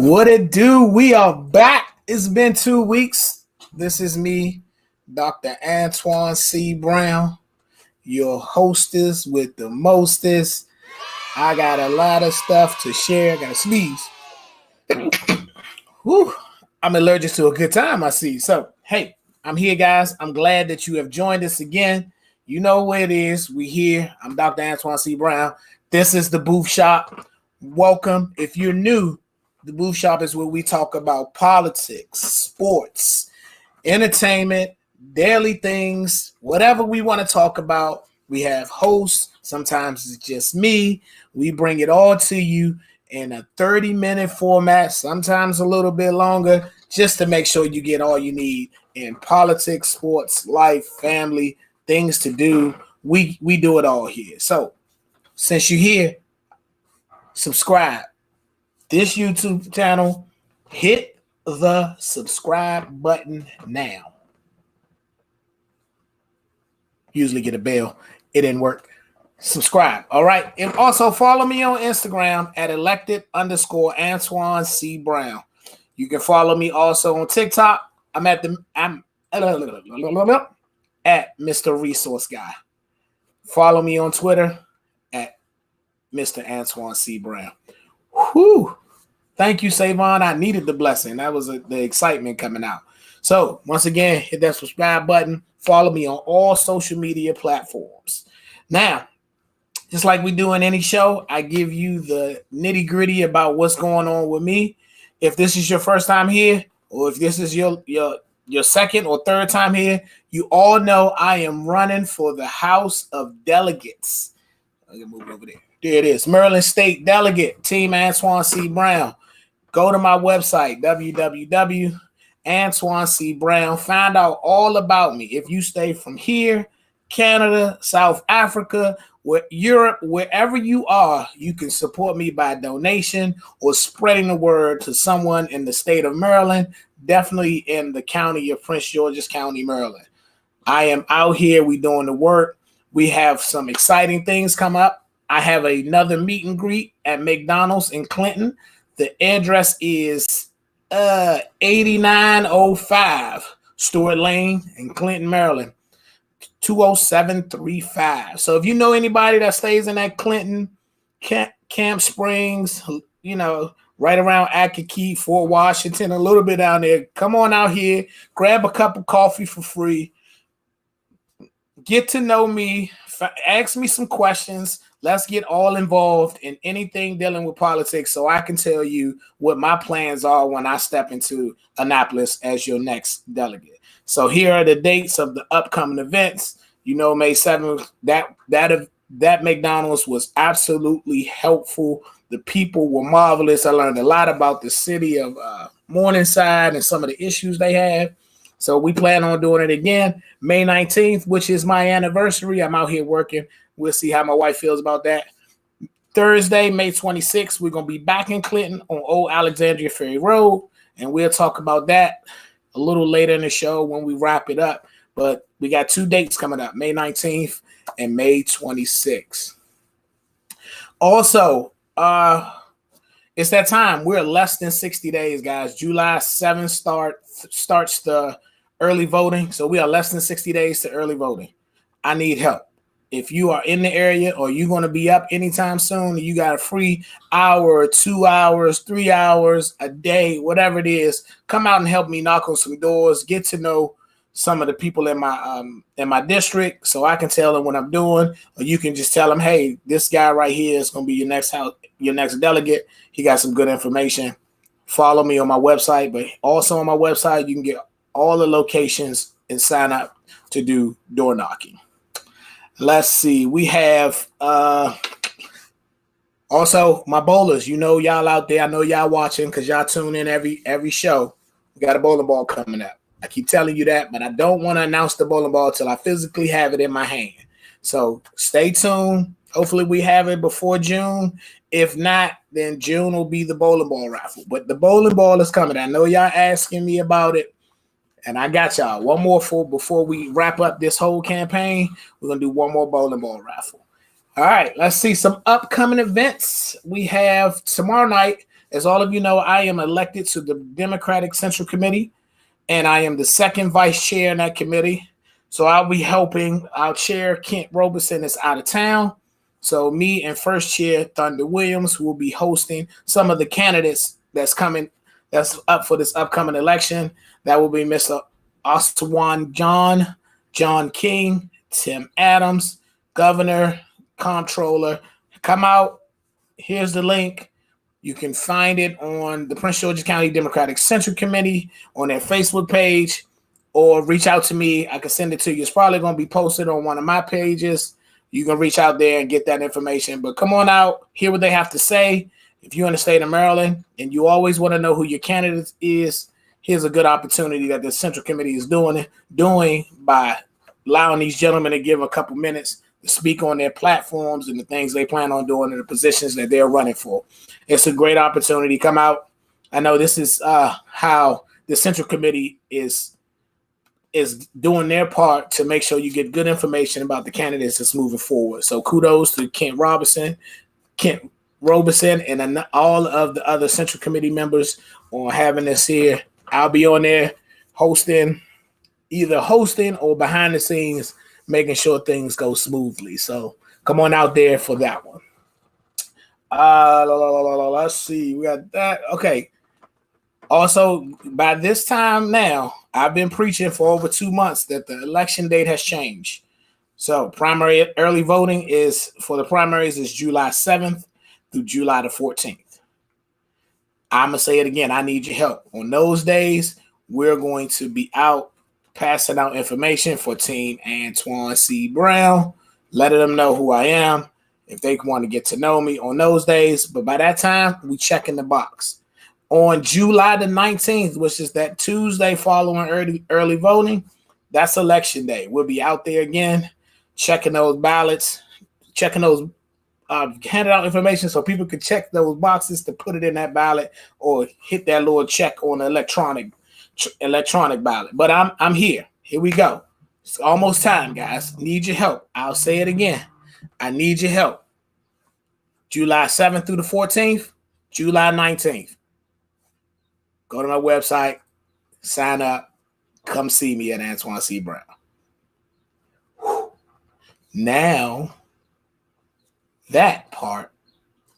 What it do? We are back. It's been 2 weeks. This is me, Dr. Antwan C. Brown, your hostess with the mostest. I got a lot of stuff to share. I got to sneeze. Whew. I'm allergic to a good time, I see. So, hey, I'm here, guys. I'm glad that you have joined us again. You know where it is. We here. I'm Dr. Antwan C. Brown. This is the Booth Shop. Welcome. If you're new, the Booth Shop is where we talk about politics, sports, entertainment, daily things, whatever we want to talk about. We have hosts. Sometimes it's just me. We bring it all to you in a 30-minute format, sometimes a little bit longer, just to make sure you get all you need in politics, sports, life, family, things to do. We do it all here. So since you're here, subscribe. This YouTube channel, hit the subscribe button now. Usually get a bell. It didn't work. Subscribe. All right. And also follow me on Instagram at elected_Antwan C. Brown. You can follow me also on TikTok. I'm at Mr. Resource Guy. Follow me on Twitter at Mr. Antwan C. Brown. Whew. Thank you, Savon. I needed the blessing. That was the excitement coming out. So once again, hit that subscribe button. Follow me on all social media platforms. Now, just like we do in any show, I give you the nitty gritty about what's going on with me. If this is your first time here, or if this is your second or third time here, you all know I am running for the House of Delegates. I can move over there. There it is. Maryland State Delegate, Team Antwan C. Brown. Go to my website, www.AntwanCBrown. Find out all about me. If you stay from here, Canada, South Africa, Europe, wherever you are, you can support me by donation or spreading the word to someone in the state of Maryland, definitely in the county of Prince George's County, Maryland. I am out here. We doing the work. We have some exciting things come up. I have another meet and greet at McDonald's in Clinton. The address is 8905 Stewart Lane in Clinton, Maryland. 20735. So if you know anybody that stays in that Clinton, Camp Springs, right around Akakeet, Fort Washington, a little bit down there, come on out here, grab a cup of coffee for free, get to know me, ask me some questions. Let's get all involved in anything dealing with politics so I can tell you what my plans are when I step into Annapolis as your next delegate. So here are the dates of the upcoming events. May 7th, that McDonald's was absolutely helpful. The people were marvelous. I learned a lot about the city of Morningside and some of the issues they have. So we plan on doing it again. May 19th, which is my anniversary. I'm out here working. We'll see how my wife feels about that. Thursday, May 26th, we're going to be back in Clinton on Old Alexandria Ferry Road, and we'll talk about that a little later in the show when we wrap it up. But we got 2 dates coming up, May 19th and May 26th. Also, it's that time. We're less than 60 days, guys. July 7th starts the early voting. So we are less than 60 days to early voting. I need help. If you are in the area or you're going to be up anytime soon, you got a free hour, 2 hours, 3 hours a day, whatever it is, come out and help me knock on some doors, get to know some of the people in my district so I can tell them what I'm doing. Or you can just tell them, hey, this guy right here is going to be your next delegate. He got some good information. Follow me on my website, but also on my website, you can get all the locations and sign up to do door knocking. Let's see. We have also my bowlers. Y'all out there. I know y'all watching because y'all tune in every show. We got a bowling ball coming up. I keep telling you that, but I don't want to announce the bowling ball till I physically have it in my hand. So stay tuned. Hopefully we have it before June. If not, then June will be the bowling ball raffle. But the bowling ball is coming. I know y'all asking me about it. And I got y'all one more before we wrap up this whole campaign. We're going to do one more bowling ball raffle. All right, let's see some upcoming events. We have tomorrow night As all of you know, I am elected to the Democratic Central Committee, and I am the second vice chair in that committee. So I'll be helping. Our chair, Kent Robeson, is out of town. So me and first chair, Thunder Williams, will be hosting some of the candidates that's up for this upcoming election. That will be Mr. Antwan John King, Tim Adams, Governor, Comptroller. Come out. Here's the link. You can find it on the Prince George's County Democratic Central Committee on their Facebook page, or reach out to me. I can send it to you. It's probably going to be posted on one of my pages. You can reach out there and get that information. But come on out, hear what they have to say. If you're in the state of Maryland and you always want to know who your candidate is, here's a good opportunity that the Central Committee is doing by allowing these gentlemen to give a couple minutes to speak on their platforms and the things they plan on doing and the positions that they're running for. It's a great opportunity. Come out. I know this is how the Central Committee is doing their part to make sure you get good information about the candidates that's moving forward. So kudos to Kent Robeson, and all of the other Central Committee members on having this here. I'll be on there either hosting or behind the scenes, making sure things go smoothly. So come on out there for that one. Let's see. We got that. Okay. Also, by this time now, I've been preaching for over 2 months that the election date has changed. So primary early voting is for the primaries is July 7th through July the 14th. I'm going to say it again. I need your help. On those days, we're going to be out passing out information for Team Antwan C. Brown, letting them know who I am if they want to get to know me on those days. But by that time, we check in the box. On July the 19th, which is that Tuesday following early voting, that's election day. We'll be out there again, checking those ballots, checking those handed out information so people can check those boxes to put it in that ballot or hit that little check on the electronic ballot. But I'm here. Here we go. It's almost time, guys. Need your help. I'll say it again. I need your help. July 7th through the 14th, July 19th. Go to my website, sign up, come see me at Antwan C. Brown. Now, that part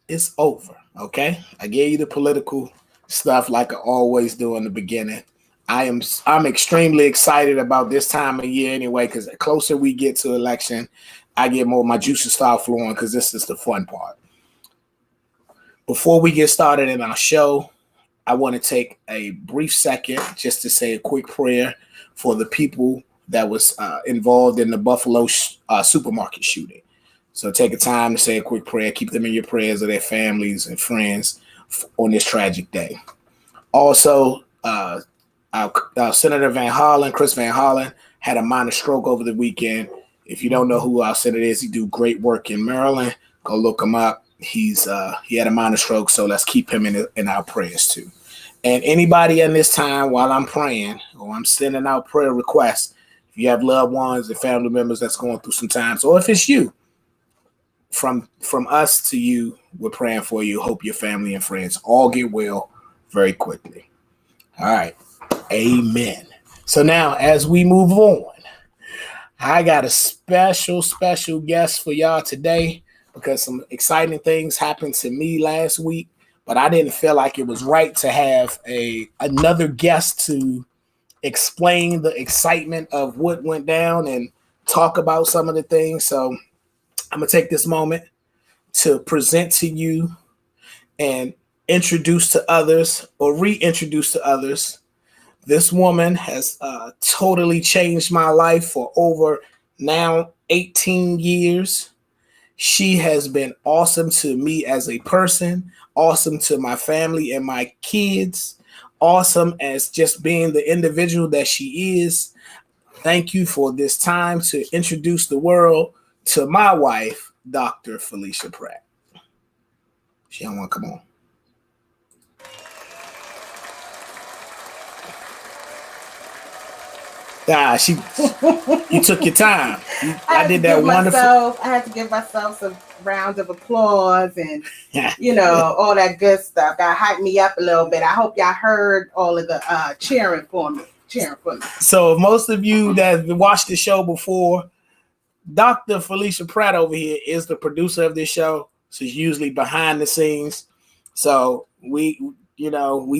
is over, okay? I gave you the political stuff like I always do in the beginning. I'm extremely excited about this time of year anyway, because the closer we get to election, I get more, my juices start flowing because this is the fun part. Before we get started in our show, I want to take a brief second just to say a quick prayer for the people that was involved in the Buffalo supermarket shooting. So take a time to say a quick prayer. Keep them in your prayers of their families and friends on this tragic day. Also, our Senator Chris Van Hollen, had a minor stroke over the weekend. If you don't know who our senator is, he do great work in Maryland. Go look him up. He had a minor stroke, so let's keep him in our prayers too. And anybody in this time while I'm praying or I'm sending out prayer requests, if you have loved ones and family members that's going through some times, or if it's you, from us to you, we're praying for you. Hope your family and friends all get well very quickly. All right. Amen. So now as we move on, I got a special guest for y'all today because some exciting things happened to me last week, but I didn't feel like it was right to have another guest to explain the excitement of what went down and talk about some of the things. So I'm going to take this moment to present to you and introduce to others or reintroduce to others. This woman has totally changed my life for over now 18 years. She has been awesome to me as a person, awesome to my family and my kids, awesome as just being the individual that she is. Thank you for this time to introduce the world to my wife, Dr. Felicia Pratt. She don't want to come on. You took your time. I did that wonderful. I had to give myself some rounds of applause and all that good stuff. That hyped me up a little bit. I hope y'all heard all of the cheering for me. So most of you that watched the show before, Dr. Felicia Pratt over here is the producer of this show. She's usually behind the scenes. So we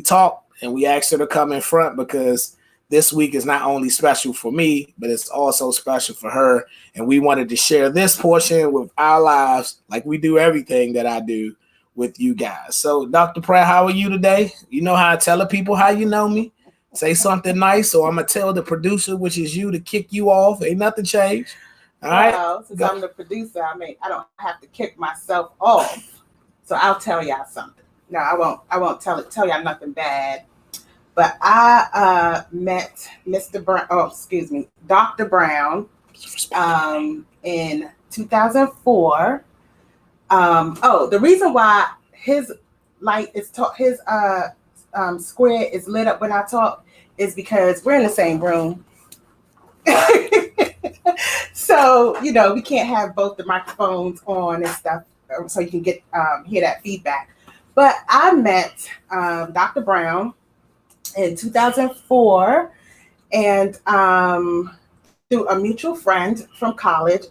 talk and we asked her to come in front because this week is not only special for me, but it's also special for her. And we wanted to share this portion with our lives like we do everything that I do with you guys. So Dr. Pratt, how are you today? You know how I tell the people how you know me. Say something nice, so I'm going to tell the producer, which is you, to kick you off. Ain't nothing changed. All right. Well, since I'm the producer, I don't have to kick myself off. So I'll tell y'all something. No, I won't tell y'all nothing bad. But I met Dr. Brown in 2004. The reason why his light is his square is lit up when I talk is because we're in the same room. So, we can't have both the microphones on and stuff, so you can get hear that feedback. But I met Dr. Brown in 2004, and through a mutual friend from college,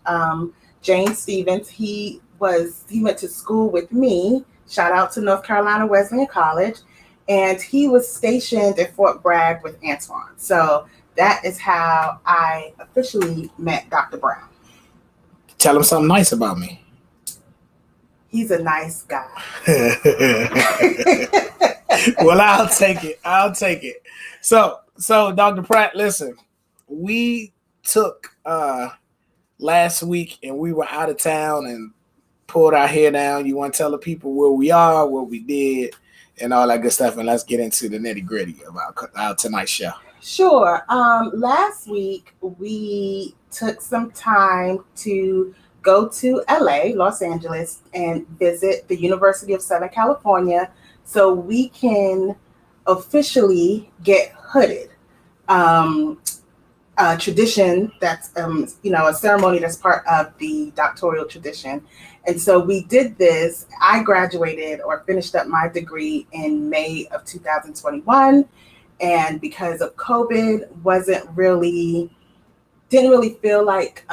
James Stevens. He went to school with me. Shout out to North Carolina Wesleyan College, and he was stationed at Fort Bragg with Antwan. So that is how I officially met Dr. Brown. Tell him something nice about me. He's a nice guy. Well, I'll take it. So Dr. Pratt, listen, we took last week and we were out of town and pulled our hair down. You want to tell the people where we are, what we did, and all that good stuff, and let's get into the nitty-gritty about our tonight's show. Sure. Last week we took some time to go to LA, Los Angeles, and visit the University of Southern California so we can officially get hooded. A tradition that's, a ceremony that's part of the doctoral tradition. And so we did this. I graduated or finished up my degree in May of 2021. And because of COVID, didn't really feel like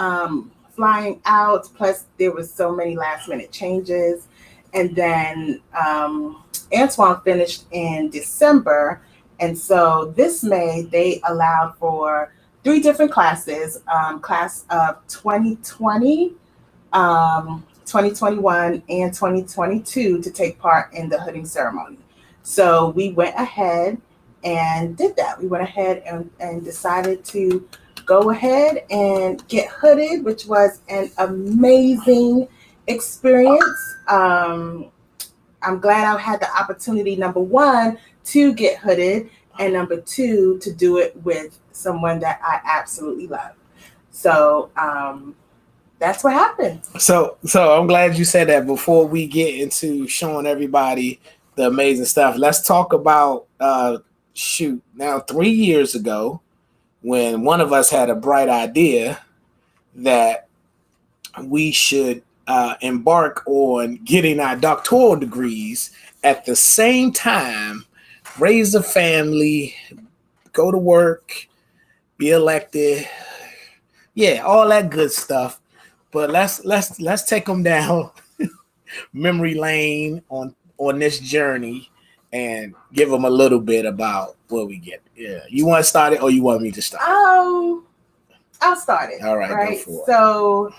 flying out. Plus, there was so many last minute changes. And then Antwan finished in December. And so this May, they allowed for 3 different classes, class of 2020, 2021, and 2022 to take part in the hooding ceremony. So we went ahead and did that. We went ahead and decided to go ahead and get hooded, which was an amazing experience. I'm glad I had the opportunity, number 1, to get hooded, and number 2, to do it with someone that I absolutely love. So that's what happened. So I'm glad you said that. Before we get into showing everybody the amazing stuff, let's talk about now 3 years ago, when one of us had a bright idea that we should embark on getting our doctoral degrees at the same time, raise a family, go to work, be elected, all that good stuff. But let's take them down memory lane on this journey and give them a little bit about where we get. Yeah, you want to start it, or you want me to start? I'll start it. All right. Go for it. So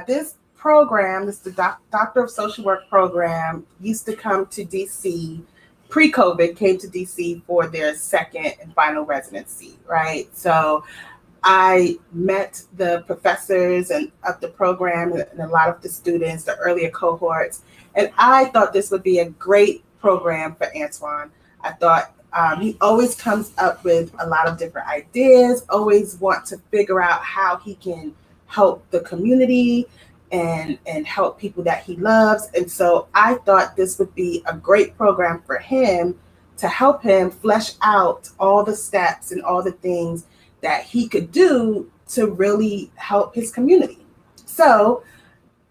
this program, the Doctor of Social Work program, used to come to DC. Pre-COVID, came to DC for their second and final residency, right? So I met the professors of the program and a lot of the students, the earlier cohorts, and I thought this would be a great program for Antwan. I thought he always comes up with a lot of different ideas, always want to figure out how he can help the community and help people that he loves. And so I thought this would be a great program for him to help him flesh out all the steps and all the things that he could do to really help his community. So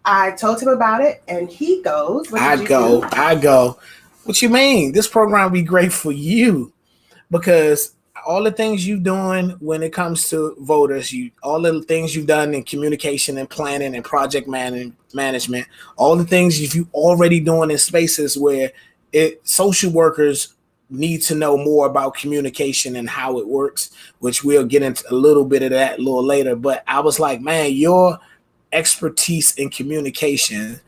I told him about it, and he goes, what did you do? I go. What you mean? This program will be great for you because all the things you're doing when it comes to voters, all the things you've done in communication and planning and project management, all the things you already doing in spaces where social workers need to know more about communication and how it works, which we'll get into a little bit of that a little later. But I was like, man, your expertise in communication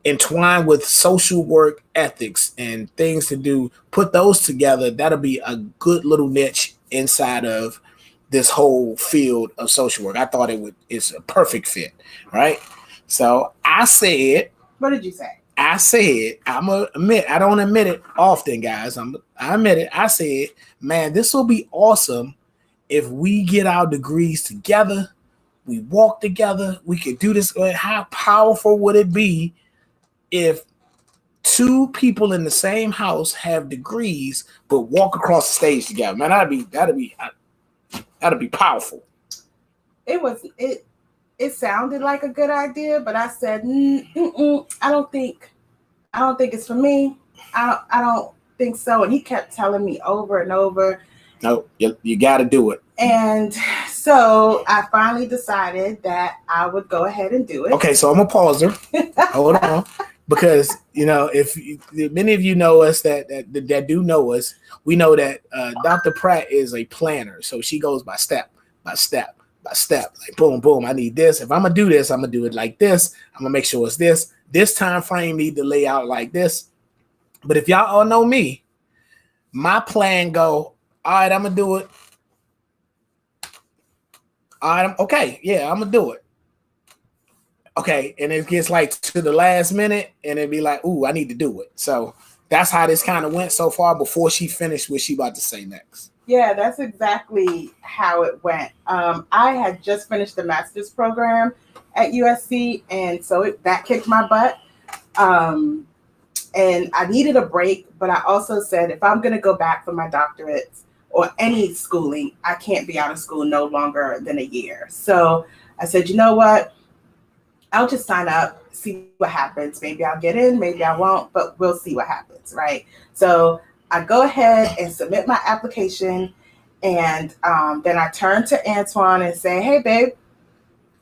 entwined with social work ethics and things to do, put those together, that'll be a good little niche inside of this whole field of social work. I thought it's a perfect fit, right? So I said, what did you say? I said, I don't admit it often, guys. I admit it. I said, man, this will be awesome if we get our degrees together, we walk together, we could do this. How powerful would it be if two people in the same house have degrees but walk across the stage together? Man, that'd be powerful. It sounded like a good idea, but I said, I don't think it's for me. I don't think so. And he kept telling me over and over, no, you got to do it. And so I finally decided that I would go ahead and do it. Okay, so I'm gonna pause her. Hold on. Because, if many of you know us that do know us, we know that Dr. Pratt is a planner. So she goes by step, by step, by step. Like, boom, boom, I need this. If I'm going to do this, I'm going to do it like this. I'm going to make sure it's this. This time frame need to lay out like this. But if y'all all know me, my plan go, all right, I'm going to do it. All right, okay, yeah, I'm going to do it. Okay, and it gets like to the last minute, and it'd be like, ooh, I need to do it. So that's how this kind of went so far before she finished what she about to say next. Yeah, that's exactly how it went. I had just finished the master's program at USC, and so that kicked my butt. And I needed a break, but I also said, if I'm going to go back for my doctorates or any schooling, I can't be out of school no longer than a year. So I said, you know what? I'll just sign up, see what happens. Maybe I'll get in, maybe I won't, but we'll see what happens, right? So I go ahead and submit my application, and then I turn to Antwan and say, hey, babe,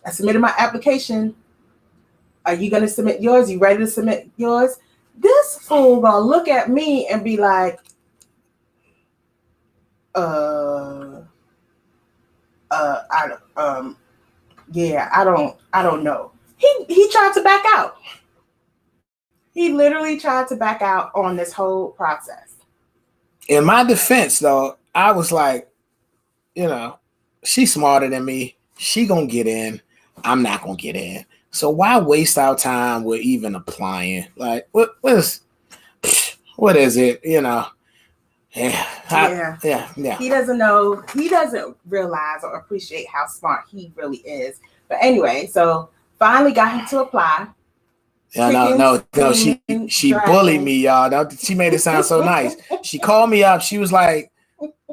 I submitted my application. Are you going to submit yours? You ready to submit yours? This fool gonna look at me and be like, I don't know. He tried to back out. He literally tried to back out on this whole process. In my defense, though, I was like, she's smarter than me. She gonna get in. I'm not gonna get in. So why waste our time with even applying? Like, what is it? Yeah. He doesn't know. He doesn't realize or appreciate how smart he really is. But anyway, so finally got him to apply. No. She bullied me, y'all. She made it sound so nice. She called me up. She was like,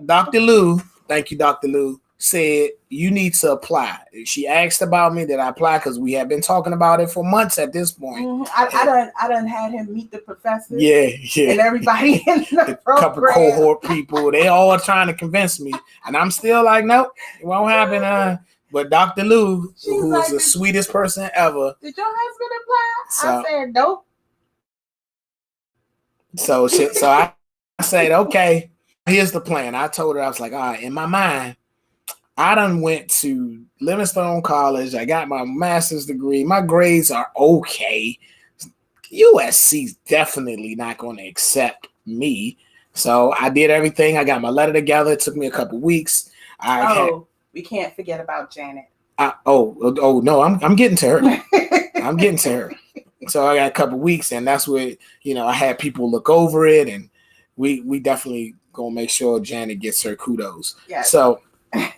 Dr. Lou, thank you, Dr. Lou, said you need to apply. She asked about me that I apply because we have been talking about it for months at this point. Mm-hmm. I done had him meet the professors. Yeah. And everybody in the program. Couple cohort people. They all trying to convince me. And I'm still like, nope, it won't happen. But Dr. Lou, who's like, the sweetest person ever. Did your husband apply? I said, nope. So I said, okay, here's the plan. I told her, I was like, all right, in my mind, I done went to Livingstone College. I got my master's degree. My grades are okay. USC's definitely not going to accept me. So I did everything. I got my letter together. It took me a couple weeks. We can't forget about Janet. No, I'm getting to her. I'm getting to her. So I got a couple weeks, and that's where, I had people look over it, and we definitely gonna make sure Janet gets her kudos. Yes. So I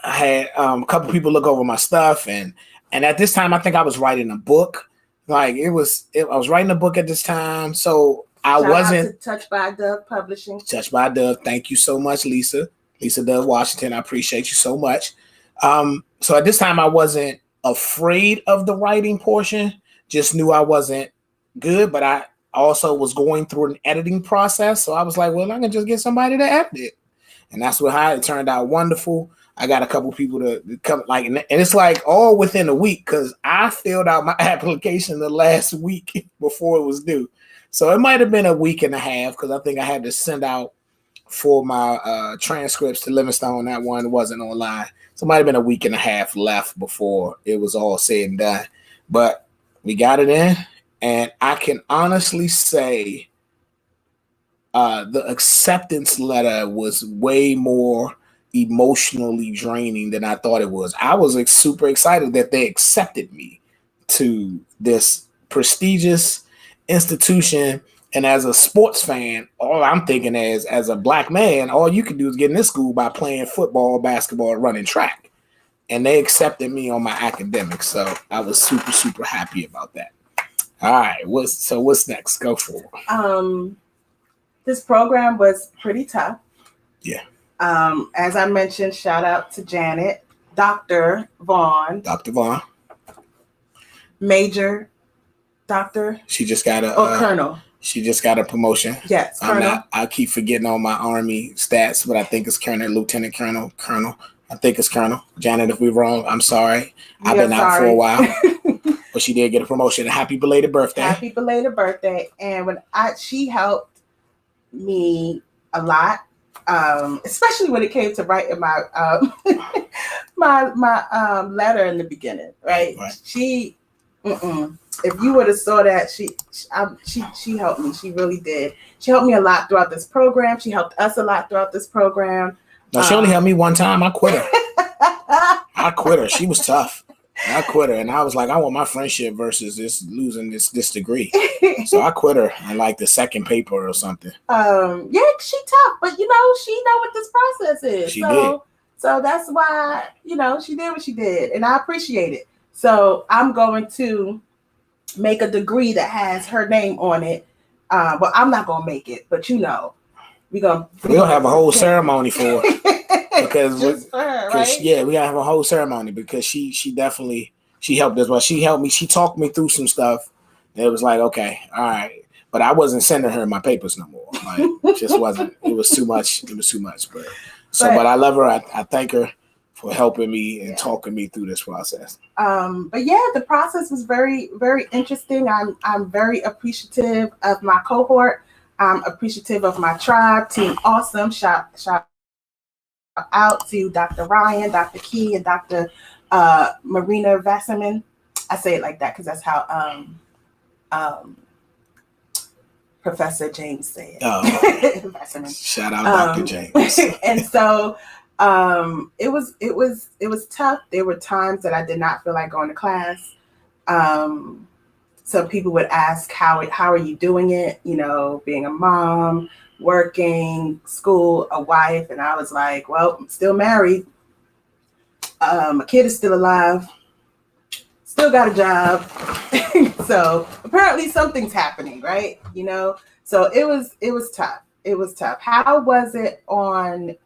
had a couple people look over my stuff, and at this time I think I was writing a book. Like I was writing a book at this time, so I wasn't Touched by Dove Publishing. Touched by Dove. Thank you so much, Lisa. Lisa Dove Washington, I appreciate you so much. So at this time, I wasn't afraid of the writing portion, just knew I wasn't good, but I also was going through an editing process. So I was like, well, I can just get somebody to edit it. And that's how it turned out wonderful. I got a couple people to come, and it's like all within a week because I filled out my application the last week before it was due. So it might have been a week and a half because I think I had to send out for my transcripts to Livingstone. That one wasn't online. So it might have been a week and a half left before it was all said and done. But we got it in. And I can honestly say the acceptance letter was way more emotionally draining than I thought it was. I was super excited that they accepted me to this prestigious institution. And as a sports fan, all I'm thinking is, as a black man, all you can do is get in this school by playing football, basketball, running track. And they accepted me on my academics. So I was super, super happy about that. All right. What's next? Go for it. This program was pretty tough. Yeah. As I mentioned, shout out to Janet, Dr. Vaughn. Dr. Vaughn. Major Doctor. She just got a Colonel. She just got a promotion. Yes, Colonel. I keep forgetting all my Army stats, but I think it's Colonel, Lieutenant Colonel, Colonel. I think it's Colonel. Janet, if we're wrong, I'm sorry. I've been out for a while. But she did get a promotion. Happy belated birthday. Happy belated birthday. And she helped me a lot, especially when it came to writing my my letter in the beginning. Right. She, if you would have saw that, she helped me. She really did. She helped me a lot throughout this program. She helped us a lot throughout this program. No, she only helped me one time. I quit her. She was tough. I quit her, and I was like, I want my friendship versus this losing this degree. So I quit her in like the second paper or something. Yeah, she tough, but she know what this process is. She did. So that's why she did what she did, and I appreciate it. So I'm going to make a degree that has her name on it. But I'm not gonna make it, but we'll have a whole ceremony for her. Because right? Yeah, we gotta have a whole ceremony because she definitely helped us. Well, she helped me. She talked me through some stuff. And it was like, okay, all right. But I wasn't sending her my papers no more. Like, it just wasn't. It was too much. But I love her. I thank her for helping me and talking me through this process. But yeah, the process was very, very interesting. I'm very appreciative of my cohort. I'm appreciative of my tribe, Team Awesome. Shout out to Dr. Ryan, Dr. Key, and Dr. Marina Vasserman. I say it like that because that's how Professor James said. Oh. Shout out Dr. James. And so it was tough. There were times that I did not feel like going to class. So people would ask, how are you doing it? Being a mom, working, school, a wife. And I was like, well, I'm still married. My kid is still alive. Still got a job. So apparently something's happening, right? So it was tough. It was tough. How was it on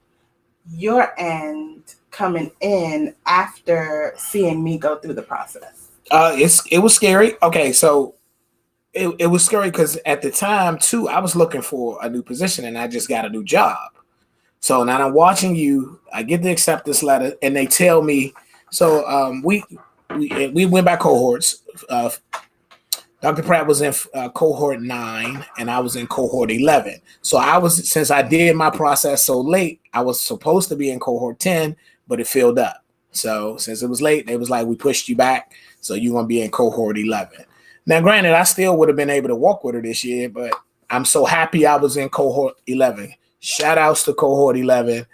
your end coming in after seeing me go through the process? It was scary. Okay, so it was scary because at the time too, I was looking for a new position and I just got a new job. So now I'm watching you. I get the acceptance letter and they tell me. So we went by cohorts. Dr. Pratt was in cohort 9 and I was in cohort 11. So since I did my process so late, I was supposed to be in cohort 10, but it filled up. So since it was late, they was like, we pushed you back. So you're going to be in cohort 11. Now, granted, I still would have been able to walk with her this year, but I'm so happy I was in cohort 11. Shout outs to cohort 11.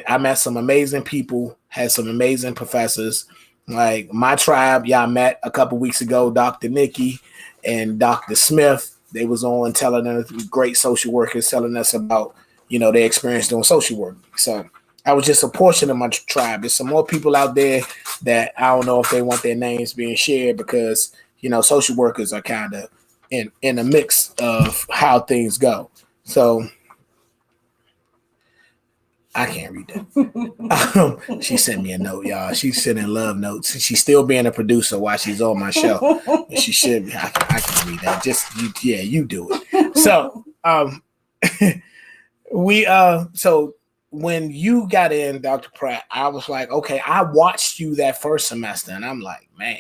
I met some amazing people, had some amazing professors. Like my tribe, y'all met a couple weeks ago, Dr. Nikki and Dr. Smith. They was on telling us, great social workers, telling us about, their experience doing social work. So I was just a portion of my tribe. There's some more people out there that I don't know if they want their names being shared because, social workers are kind of in a mix of how things go. So I can't read that. She sent me a note, y'all. She's sending love notes. She's still being a producer while she's on my show. And she should be. I can read that. Just you do it. So so when you got in, Dr. Pratt, I was like, okay, I watched you that first semester, and I'm like, man,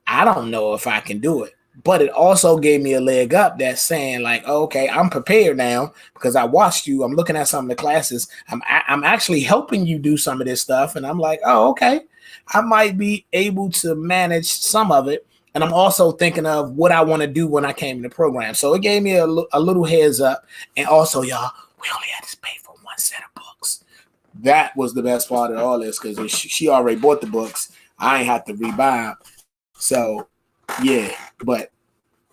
I don't know if I can do it. But it also gave me a leg up that's saying like, oh, okay, I'm prepared now because I watched you. I'm looking at some of the classes. I'm actually helping you do some of this stuff. And I'm like, oh, okay, I might be able to manage some of it. And I'm also thinking of what I want to do when I came in the program. So it gave me a little heads up. And also, y'all, we only had to pay for one set of books. That was the best part of all this because she already bought the books. I ain't have to rebuy them. So yeah, but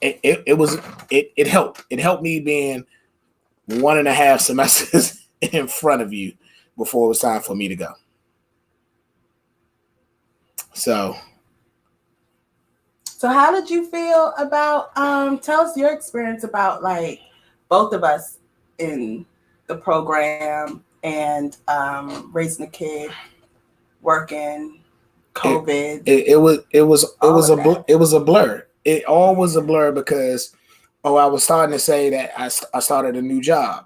it helped. It helped me being 1.5 semesters in front of you before it was time for me to go. So how did you feel about tell us your experience about like both of us in the program and raising a kid, working, COVID. It was a blur. It all was a blur because I was starting to say that I started a new job.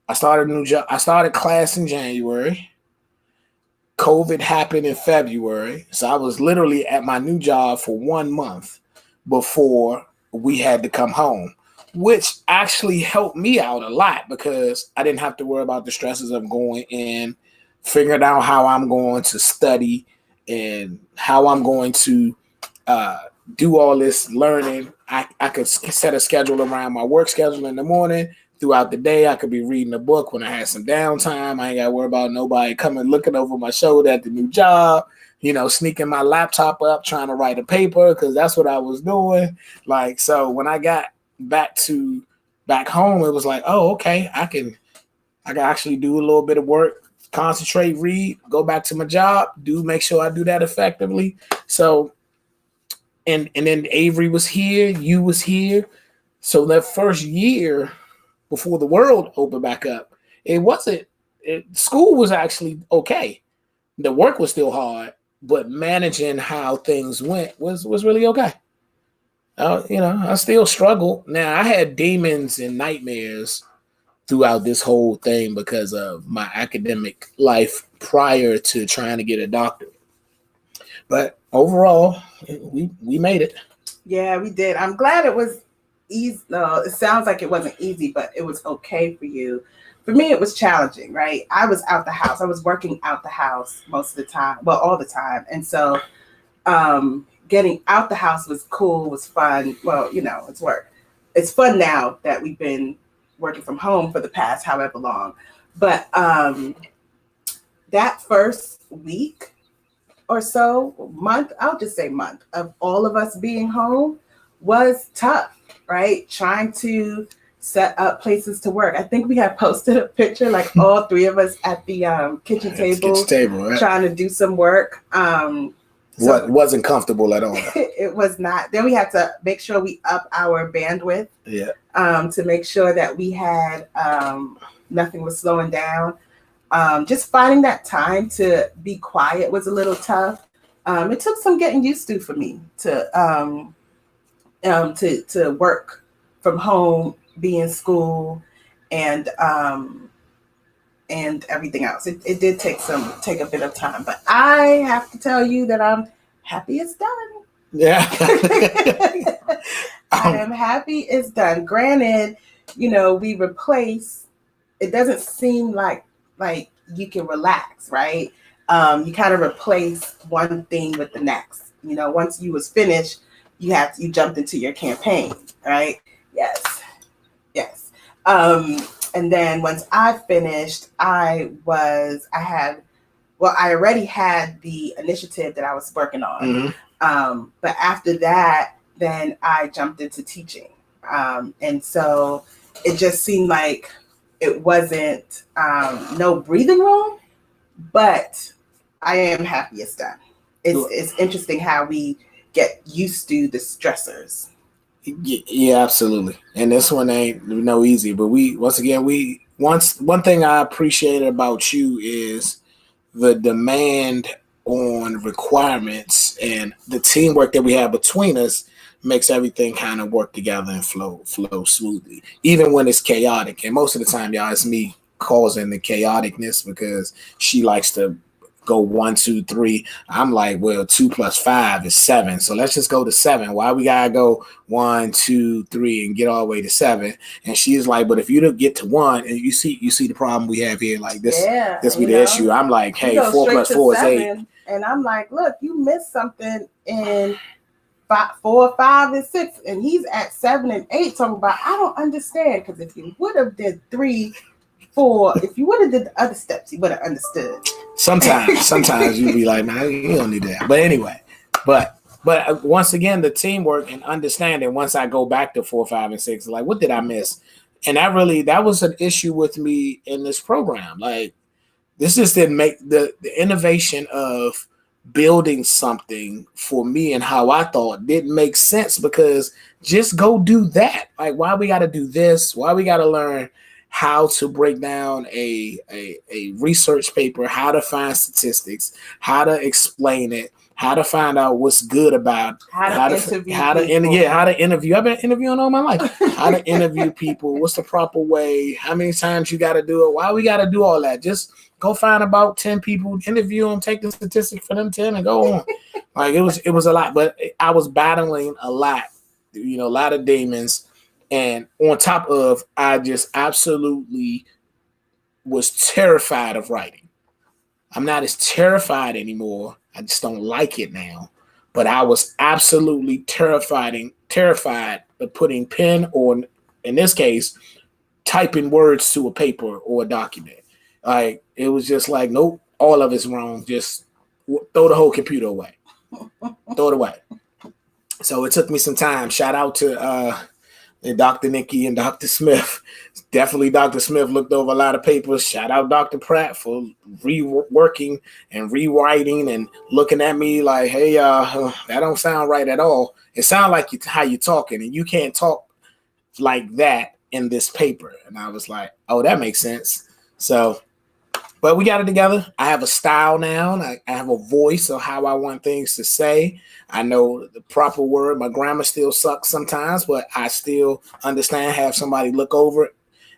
I started class in January. COVID happened in February. So I was literally at my new job for 1 month before we had to come home, which actually helped me out a lot because I didn't have to worry about the stresses of going in, figuring out how I'm going to study and how I'm going to do all this learning. I could set a schedule around my work schedule in the morning. Throughout the day, I could be reading a book when I had some downtime. I ain't got to worry about nobody coming looking over my shoulder at the new job, sneaking my laptop up, trying to write a paper because that's what I was doing. Like, so when I got back home, it was like, oh, okay, I can actually do a little bit of work, concentrate, read, go back to my job, make sure I do that effectively. So, and then Avery was here, you was here. So that first year before the world opened back up, school was actually okay. The work was still hard, but managing how things went was really okay. I still struggled. Now I had demons and nightmares throughout this whole thing because of my academic life prior to trying to get a doctorate. But overall, we made it. Yeah, we did. I'm glad it was easy. No, it sounds like it wasn't easy, but it was okay for you. For me, it was challenging, right? I was out the house. I was working out the house most of the time. Well, all the time. And so getting out the house was cool, was fun. Well, it's work. It's fun now that we've been working from home for the past however long. But that first week or so, month, I'll just say month, of all of us being home was tough, right? Trying to set up places to work. I think we had posted a picture, like all three of us at the kitchen table right? Trying to do some work. So wasn't comfortable at all. It was not. Then we had to make sure we up our bandwidth. Yeah. To make sure that we had nothing was slowing down. Just finding that time to be quiet was a little tough. It took some getting used to for me to work from home, be in school, and everything else. It did take a bit of time, but I have to tell you that I'm happy it's done. Yeah. I am happy it's done. Granted, we replace, it doesn't seem like you can relax, right? You kind of replace one thing with the next. Once you was finished, you jumped into your campaign, right? Yes. And then once I finished, I already had the initiative that I was working on. Mm-hmm. But after that, then I jumped into teaching. And so it just seemed like it wasn't no breathing room, but I am happy it's done. It's interesting how we get used to the stressors. Yeah, absolutely. And this one ain't no easy, but we one thing I appreciated about you is the demand on requirements and the teamwork that we have between us makes everything kind of work together and flow smoothly, even when it's chaotic. And most of the time, y'all, it's me causing the chaoticness because she likes to go 1, 2, 3. I'm like, well, 2 plus 5 is 7, so let's just go to 7. Why we gotta go 1, 2, 3 and get all the way to 7? And she is like, but if you don't get to 1, and you see the problem we have here, like this, Yeah, this be the issue. I'm like, hey, 4 plus 4 is 8. And I'm like, look, you missed something in 4, 5, and 6, and he's at 7 and 8. Talking about, I don't understand, because if you would have did 3, 4, if you would have did the other steps, you would have understood. Sometimes you be like, man, you don't need that. But anyway, but once again, the teamwork and understanding. Once I go back to 4, 5, and 6, like, what did I miss? And that was an issue with me in this program. Like, this just didn't make the innovation of building something for me and how I thought didn't make sense, because just go do that. Like, why we got to do this? Why we got to learn how to break down a research paper, how to find statistics, how to explain it, how to find out what's good about how to interview. How to interview. I've been interviewing all my life. How to interview people, what's the proper way, how many times you got to do it, why we got to do all that. Just go find about 10 people, interview them, take the statistic for them 10 and go on. Like, it was a lot, but I was battling a lot, a lot of demons. And on top of, I just absolutely was terrified of writing. I'm not as terrified anymore. I just don't like it now. But I was absolutely terrified of putting pen or, in this case, typing words to a paper or a document. Like, it was just like, nope, all of it's wrong. Just throw the whole computer away. Throw it away. So it took me some time. Shout out to Dr. Nikki and Dr. Smith. Definitely Dr. Smith looked over a lot of papers. Shout out Dr. Pratt for reworking and rewriting and looking at me like, hey, that don't sound right at all. It sounds like how you're talking, and you can't talk like that in this paper. And I was like, oh, that makes sense. So, but we got it together. I have a style now. I have a voice of how I want things to say. I know the proper word. My grammar still sucks sometimes, but I still understand, have somebody look over it,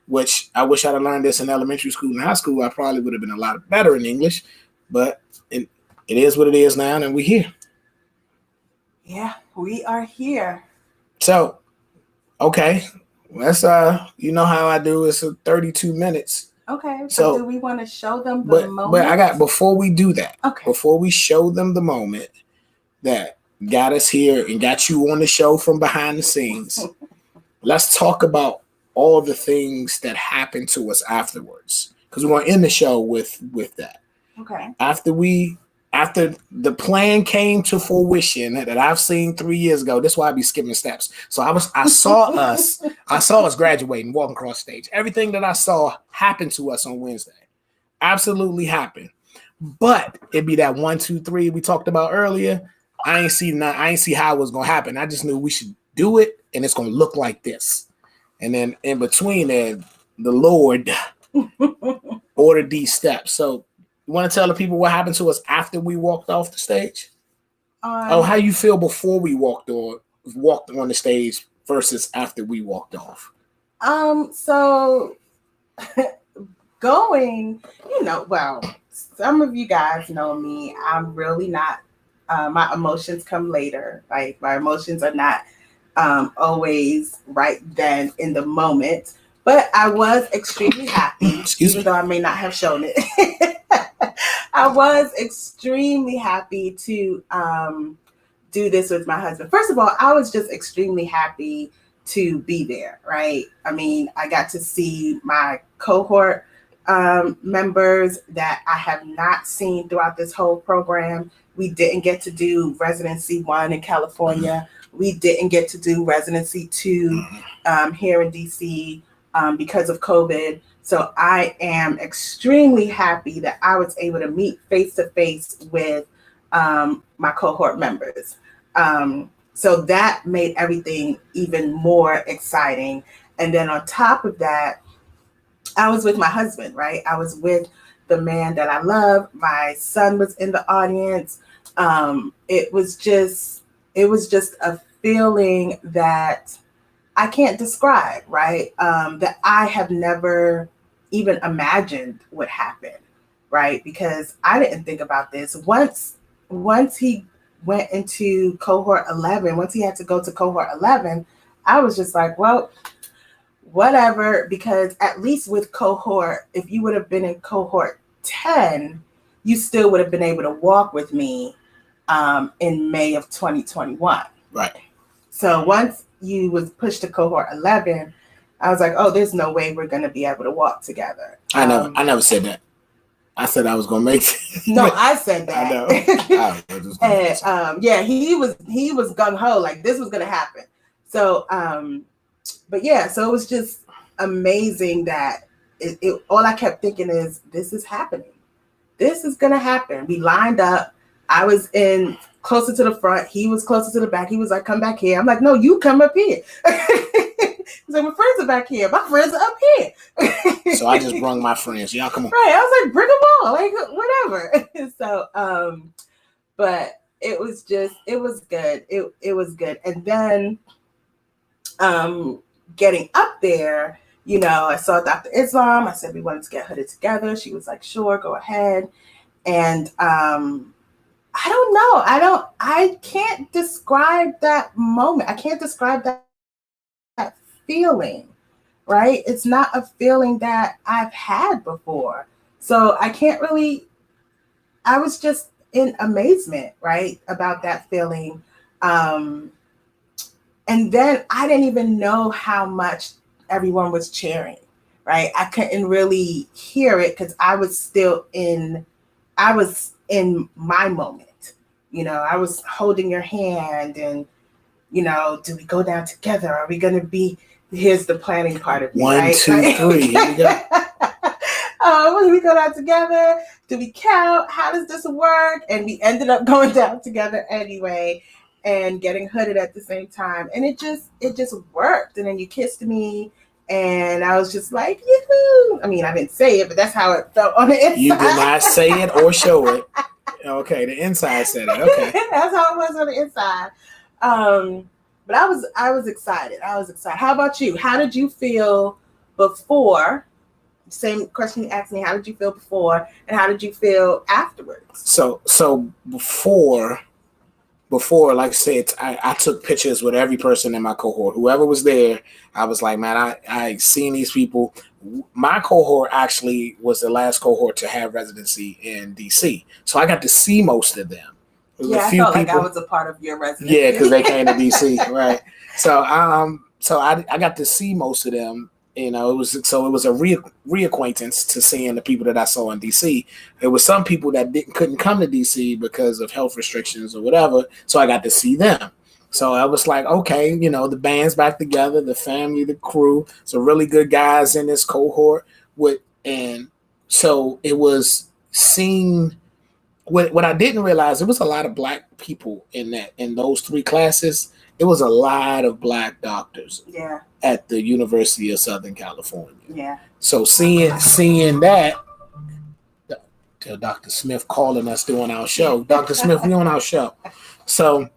which I wish I'd have learned this in elementary school and high school. I probably would have been a lot better in English, but it is what it is now, and we're here. Yeah, we are here. So, okay, let's, you know how I do. It's 32 minutes. Okay, so do we want to show them the moment? But before we do that, before we show them the moment that got us here and got you on the show from behind the scenes, let's talk about all the things that happened to us afterwards, because we want to end the show with that. Okay. After the plan came to fruition that I've seen 3 years ago, that's why I be skipping steps. So I saw us graduating, walking across stage. Everything that I saw happened to us on Wednesday. Absolutely happened. But it'd be that 1, 2, 3 we talked about earlier. I ain't see how it was gonna happen. I just knew we should do it, and it's gonna look like this. And then in between there, the Lord ordered these steps. So, you want to tell the people what happened to us after we walked off the stage? How you feel before we walked on the stage versus after we walked off? So going, well, some of you guys know me. I'm really not. My emotions come later. Like, my emotions are not always right then in the moment. But I was extremely happy, even though I may not have shown it. I was extremely happy to do this with my husband. First of all, I was just extremely happy to be there, right? I mean, I got to see my cohort members that I have not seen throughout this whole program. We didn't get to do residency 1 in California. We didn't get to do residency 2 here in DC because of COVID. So I am extremely happy that I was able to meet face-to-face with my cohort members. So that made everything even more exciting. And then on top of that, I was with my husband, right? I was with the man that I love. My son was in the audience. It was just a feeling that I can't describe, right? That I have never even imagined would happen, right? Because I didn't think about this. Once he went into cohort 11, once he had to go to cohort 11, I was just like, well, whatever, because at least with cohort, if you would have been in cohort 10, you still would have been able to walk with me in May of 2021. Right. So once you was pushed to cohort 11, I was like, oh, there's no way we're going to be able to walk together. I never said that. I said I was going to make it. No, I said that. I know. And yeah, he was gung ho, like this was going to happen. So, but yeah, so it was just amazing that it all I kept thinking is, this is happening. This is going to happen. We lined up. I was in closer to the front. He was closer to the back. He was like, come back here. I'm like, no, you come up here. He's like, my friends are back here. My friends are up here. So I just brung my friends. Y'all come on. Right. I was like, bring them all. Like, whatever. So, but it was good. It was good. And then getting up there, you know, I saw Dr. Islam. I said we wanted to get hooded together. She was like, sure, go ahead. And I don't know. I can't describe that moment. I can't describe that feeling, right? It's not a feeling that I've had before. So I can't really, I was just in amazement, right, about that feeling. And then I didn't even know how much everyone was cheering, right? I couldn't really hear it because I was in my moment. You know, I was holding your hand and, you know, do we go down together? Are we going to be, here's the planning part of it, 1, right? 2, 3, here we go. Do we go down together? Do we count? How does this work? And we ended up going down together anyway and getting hooded at the same time. And it just worked. And then you kissed me and I was just like, yoo-hoo. I mean, I didn't say it, but that's how it felt on the inside. You did not say it or show it. Okay, the inside said it. Okay. That's how it was on the inside. But I was excited. How about you? How did you feel before? Same question you asked me. How did you feel before, and how did you feel afterwards? So before, like I said, I took pictures with every person in my cohort. Whoever was there, I was like, man, I seen these people. My cohort actually was the last cohort to have residency in DC, so I got to see most of them. Yeah, I felt like I was a part of your residency. Yeah, because they came to DC, right? So I got to see most of them. You know, it was a reacquaintance to seeing the people that I saw in DC. There were some people that couldn't come to DC because of health restrictions or whatever, so I got to see them. So I was like, okay, you know, the band's back together, the family, the crew, some really good guys in this cohort. And so it was seeing. What I didn't realize, it was a lot of Black people in those 3 classes. It was a lot of Black doctors. Yeah. At the University of Southern California. Yeah. So seeing that, to Dr. Smith calling us doing our show. Dr. Smith, we on our show. So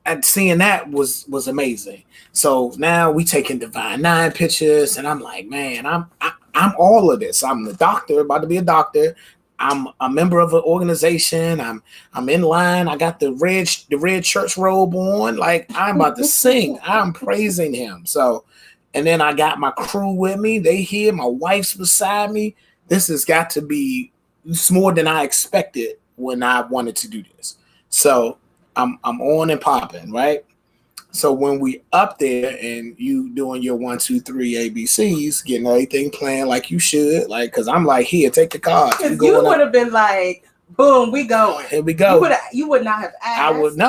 and seeing that was amazing. So now we taking Divine 9 pictures, and I'm like, man, I'm all of this. I'm the doctor, about to be a doctor. I'm a member of an organization. I'm in line. I got the red church robe on. Like, I'm about to sing. I'm praising him. So, and then I got my crew with me. They here. My wife's beside me. This has got to be, it's more than I expected when I wanted to do this. So I'm on and popping, right? So when we up there and you doing your 1, 2, 3 ABCs, getting everything playing like you should, like, cause I'm like, here, take the cards. You would have been like, boom, we going. Here we go. You would not have asked. I wasn't.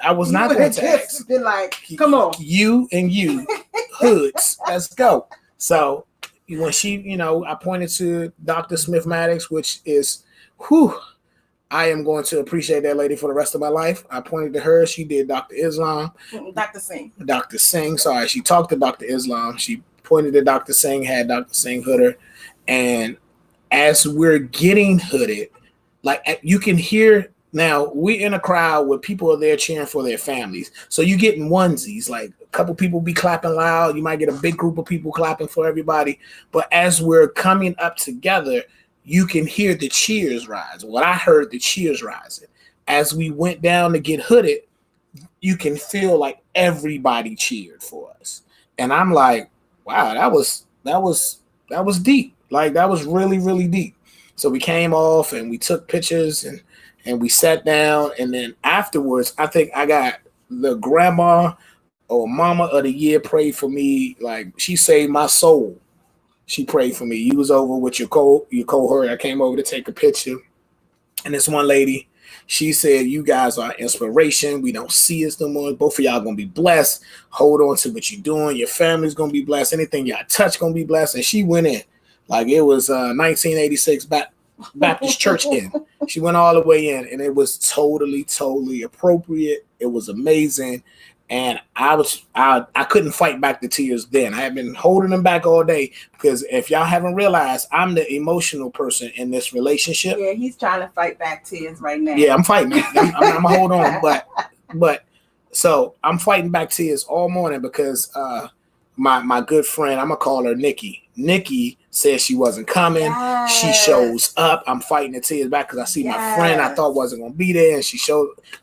I was not going to ask. Been like, come on, you and you, hoods, let's go. So when she, you know, I pointed to Dr. Smith Maddox, which is, I am going to appreciate that lady for the rest of my life. I pointed to her. She did Dr. Islam. Dr. Singh. Dr. Singh. Sorry. She talked to Dr. Islam. She pointed to Dr. Singh, had Dr. Singh hood her. And as we're getting hooded, like you can hear now, we're in a crowd where people are there cheering for their families. So you get in onesies, like a couple people be clapping loud. You might get a big group of people clapping for everybody. But as we're coming up together, you can hear the cheers rise. Well, I heard the cheers rising. As we went down to get hooded, you can feel like everybody cheered for us. And I'm like, wow, that was deep. Like that was really, really deep. So we came off and we took pictures and we sat down. And then afterwards, I think I got the grandma or mama of the year prayed for me. Like she saved my soul. She prayed for me. You was over with your cohort. I came over to take a picture. And this one lady, she said, you guys are inspiration. We don't see us no more. Both of y'all going to be blessed. Hold on to what you're doing. Your family's going to be blessed. Anything y'all touch going to be blessed. And she went in. Like it was 1986 Baptist Church in. She went all the way in, and it was totally, totally appropriate. It was amazing. And I couldn't fight back the tears then. I had been holding them back all day because if y'all haven't realized, I'm the emotional person in this relationship. Yeah, he's trying to fight back tears right now. Yeah, I'm fighting. I'm hold on, but so I'm fighting back tears all morning because my good friend, I'm gonna call her Nikki. Nikki said she wasn't coming. Yes. She shows up. I'm fighting the tears back because I see my friend I thought wasn't gonna be there, and she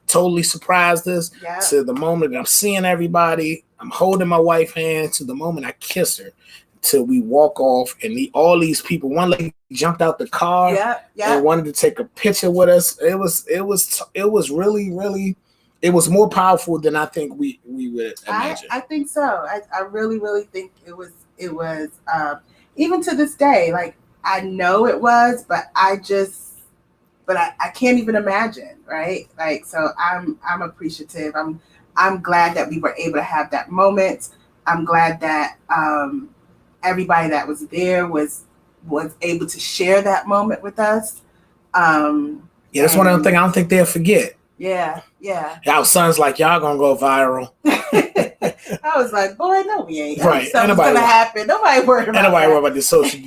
totally surprised us to the moment that I'm seeing everybody. I'm holding my wife's hand to the moment I kiss her, till we walk off, and all these people. One lady jumped out the car and wanted to take a picture with us. It was really, really. It was more powerful than I think we would imagine. I think so. I really, really think it was even to this day, like I know it was, but I can't even imagine, right? Like, so I'm appreciative. I'm glad that we were able to have that moment. I'm glad that everybody that was there was able to share that moment with us. That's one of the things I don't think they'll forget. Yeah. Y'all sons like y'all gonna go viral. I was like, boy, no, we ain't. Right. Something's gonna happen. Nobody worried about the social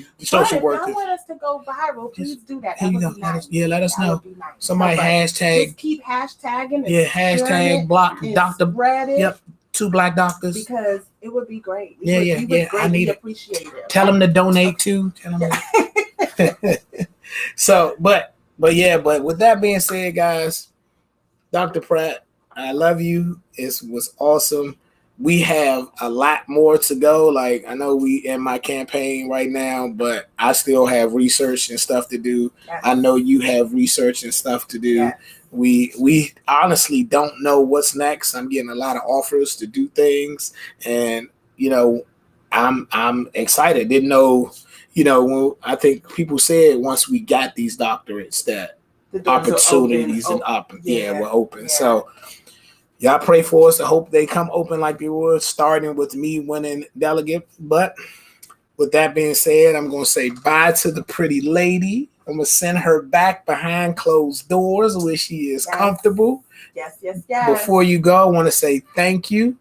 workers. If I want us to go viral, please do that. That would be nice. Let us know. Nice. Somebody hashtag. Just keep hashtagging. Hashtag block Dr. Spread it. Yep. 2 Black doctors. Because it would be great. We would I need it. Appreciate it. Tell them to donate too. Tell them. So, but with that being said, guys, Dr. Pratt, I love you. It was awesome. We have a lot more to go. Like, I know we in my campaign right now, but I still have research and stuff to do. Yes. I know you have research and stuff to do. Yes. We honestly don't know what's next. I'm getting a lot of offers to do things, and I'm excited. Didn't know, I think people said once we got these doctorates that the opportunities were open. Yeah. So y'all pray for us. I hope they come open like they were, starting with me winning delegate. But with that being said, I'm going to say bye to the pretty lady. I'm going to send her back behind closed doors where she is comfortable. Yes. Before you go, I want to say thank you.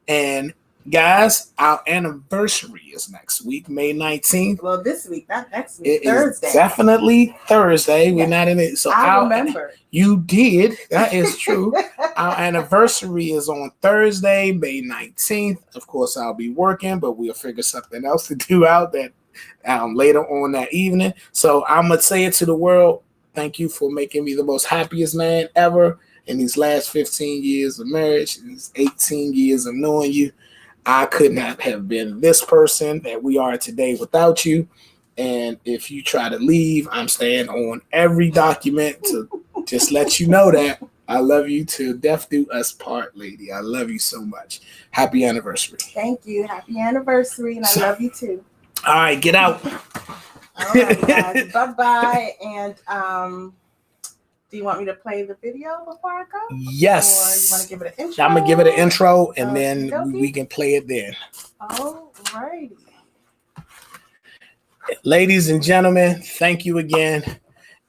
And guys, our anniversary is next week, May 19th. Well, this week, not next week. Thursday. Is definitely Thursday. Yes. We're not in it. So I remember. You did. That is true. Our anniversary is on Thursday, May 19th. Of course, I'll be working, but we'll figure something else to do out that later on that evening. So I'm going to say it to the world. Thank you for making me the most happiest man ever in these last 15 years of marriage, and these 18 years of knowing you. I could not have been this person that we are today without you. And if you try to leave, I'm staying on every document to just let you know that I love you till death do us part, lady. I love you so much. Happy anniversary. Thank you. Happy anniversary. And I love you too. All right, get out. All right, guys. Bye-bye. And do you want me to play the video before I go? Yes. Or you want to give it an intro? I'm going to give it an intro, and then we can play it then. All righty. Ladies and gentlemen, thank you again.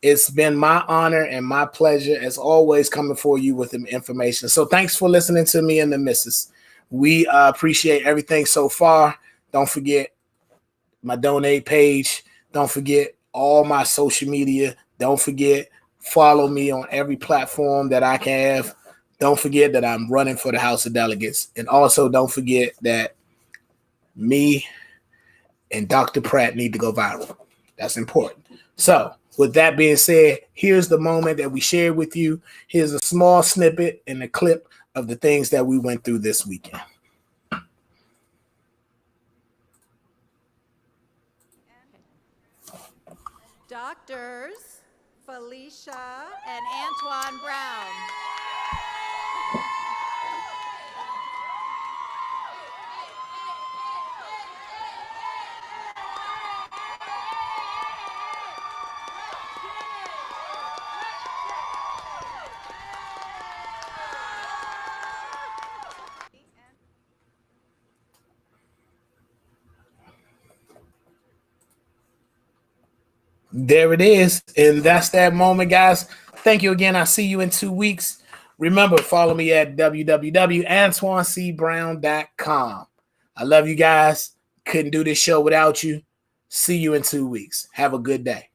It's been my honor and my pleasure, as always, coming for you with the information. So thanks for listening to me and the missus. We appreciate everything so far. Don't forget my donate page. Don't forget all my social media. Don't forget follow me on every platform that I can have. Don't forget that I'm running for the House of Delegates. And also don't forget that me and Dr. Pratt need to go viral. That's important. So with that being said, here's the moment that we shared with you. Here's a small snippet and a clip of the things that we went through this weekend. Doctors Felicia and Antwan Brown. There it is. And that's that moment, guys. Thank you again. I'll see you in 2 weeks. Remember, follow me at www.antwancbrown.com. I love you guys. Couldn't do this show without you. See you in 2 weeks. Have a good day.